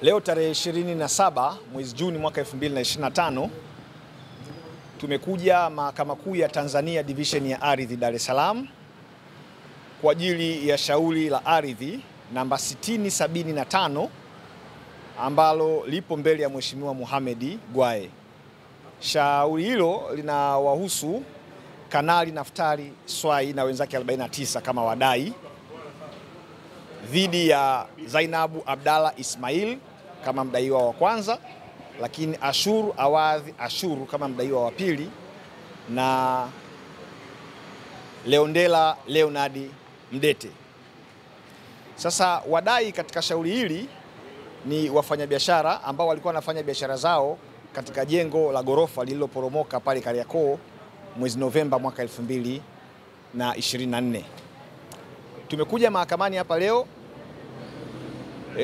Leo tarehe 27 mwezi Juni mwaka 2025 tumekuja Mahakama Kuu ya Tanzania Division ya Ardhi Dar es Salaam kwa ajili ya shauri la ardhi namba 6075 ambalo lipo mbele ya Mheshimiwa Mohamed Gwae. Shauri hilo linawahusu Kanali Naftali Swai na wenzake 49 kama wadai dhidi ya Zainabu Abdalla Ismail kama mdaiwa wa kwanza, lakini Ashuru Awadhi Ashuru kama mdaiwa wa pili na Leondela Leonard Mdete. Sasa wadai katika shauri hili ni wafanyabiashara ambao walikuwa wanafanya biashara zao katika jengo la ghorofa lililoporomoka pale Kariakoo mwezi Novemba mwaka 2024. Tumekuja mahakamani hapa leo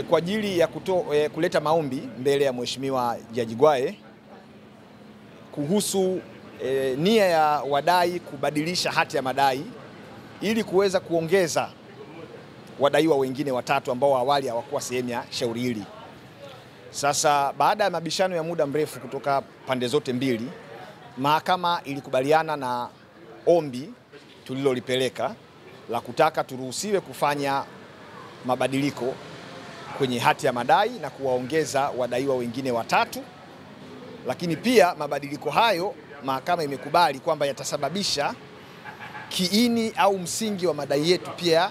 kwa ajili ya kuleta maombi mbele ya Mheshimiwa Jaji Gwae kuhusu nia ya wadai kubadilisha hati ya madai ili kuweza kuongeza wadaiwa wengine watatu ambao awali hawakuwa sehemu ya shauri hili. Sasa baada ya mabishano ya muda mrefu kutoka pande zote mbili, mahakama ilikubaliana na ombi tulilolipeleka la kutaka turuhusiwe kufanya mabadiliko kwenye hati ya madai na kuwaongeza wadaiwa wengine watatu, lakini pia mabadiliko hayo mahakama imekubali kwamba yatasababisha kiini au msingi wa madai yetu pia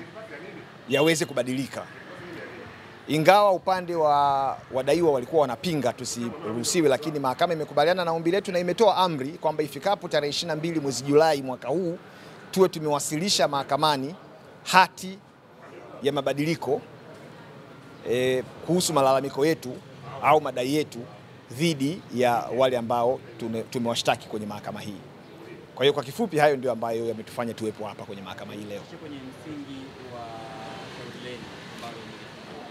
yaweze kubadilika. Ingawa upande wa wadaiwa walikuwa wanapinga tusiruhusiwe, lakini mahakama imekubaliana na ombi letu na imetoa amri kwamba ifikapo tarehe 22 mwezi Julai mwaka huu tuwe tumewasilisha mahakamani hati ya mabadiliko kuhusu malalamiko yetu au madai yetu dhidi ya wale ambao tumewashtaki kwenye mahakama hii. Kwa hiyo kwa kifupi hayo ndio ambayo yametufanya tuwepo hapa kwenye mahakama hii leo. Kwenye msingi wa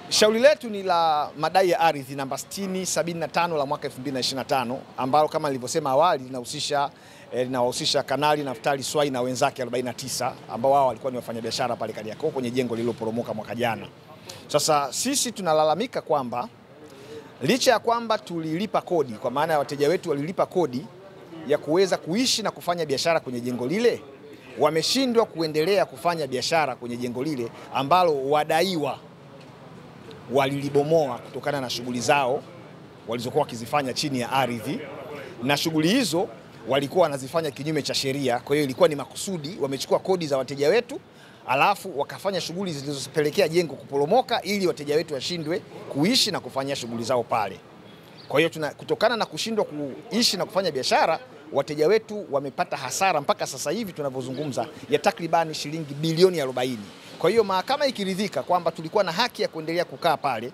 shauri letu ni la madai ya ardhi namba 6075 la mwaka 2025 ambalo kama nilivyosema awali linawahusisha Kanali Naftali Swai na wenzake 49 ambao wao walikuwa ni wafanyabiashara pale Kariakoo kwenye jengo lililoporomoka mwaka jana. Sasa sisi tunalalamika kwamba licha ya kwamba tulilipa kodi, kwa maana ya wateja wetu walilipa kodi ya kuweza kuishi na kufanya biashara kwenye jengo lile, wameshindwa kuendelea kufanya biashara kwenye jengo lile ambalo wadaiwa walilibomoa kutokana na shughuli zao walizokuwa wakizifanya chini ya ardhi, na shughuli hizo walikuwa wanazifanya kinyume cha sheria. Kwa hiyo ilikuwa ni makusudi, wamechukua kodi za wateja wetu alafu wakafanya shughuli zilizopelekea jengo kuporomoka ili wateja wetu washindwe kuishi na kufanya shughuli zao pale. Kwa hiyo kutokana na kushindwa kuishi na kufanya biashara, wateja wetu wamepata hasara mpaka sasa hivi tunavyozungumza ya takribani shilingi bilioni 40. Kwa hiyo mahakama ikiridhika kwamba tulikuwa na haki ya kuendelea kukaa pale,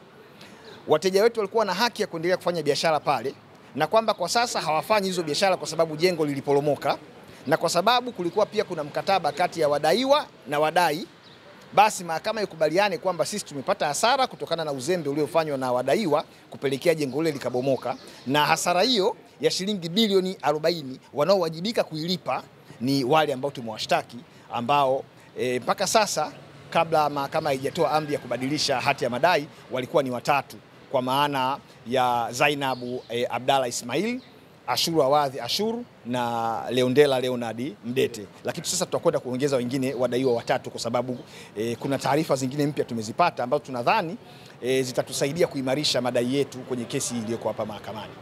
wateja wetu walikuwa na haki ya kuendelea kufanya biashara pale, na kwamba kwa sasa hawafanyi hizo biashara kwa sababu jengo liliporomoka na kwa sababu kulikuwa pia kuna mkataba kati ya wadaiwa na wadai, basi mahakama ikubaliane kwamba sisi tumepata hasara kutokana na uzembe uliofanywa na wadaiwa kupelekea jengo lile likabomoka, na hasara hiyo ya shilingi bilioni 40 wanaowajibika kuilipa ni wale ambao tumewashtaki ambao mpaka sasa kabla mahakama haijatoa amri ya kubadilisha hati ya madai walikuwa ni watatu, kwa maana ya Zainabu Abdalla Ismail, Ashuru Awadhi Ashuru na Leondela Leonard Mdete. Lakini sasa tutakwenda kuongeza wengine wadaiwa watatu kwa sababu kuna taarifa zingine mpya tumezipata ambazo tunadhani zitatusaidia kuimarisha madai yetu kwenye kesi iliyoko hapa mahakamani.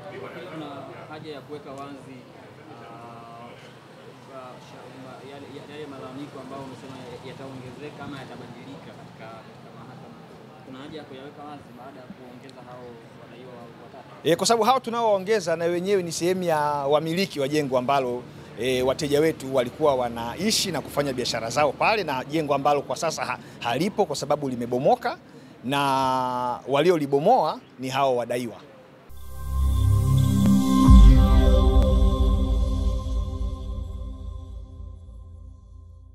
Kuna haja ya kuweka wazi yale malalamiko ambayo umesema yataongezeka ama yatabadilika katika mahakama. Kuna haja ya kuyaweka wazi baada ya kuongeza hao wadaiwa watatu. Kwa sababu hao tunaowaongeza na wenyewe ni sehemu ya wamiliki wa jengo ambalo wateja wetu walikuwa wanaishi na kufanya biashara zao pale, na jengo ambalo kwa sasa halipo kwa sababu limebomoka, na waliolibomoa ni hao wadaiwa.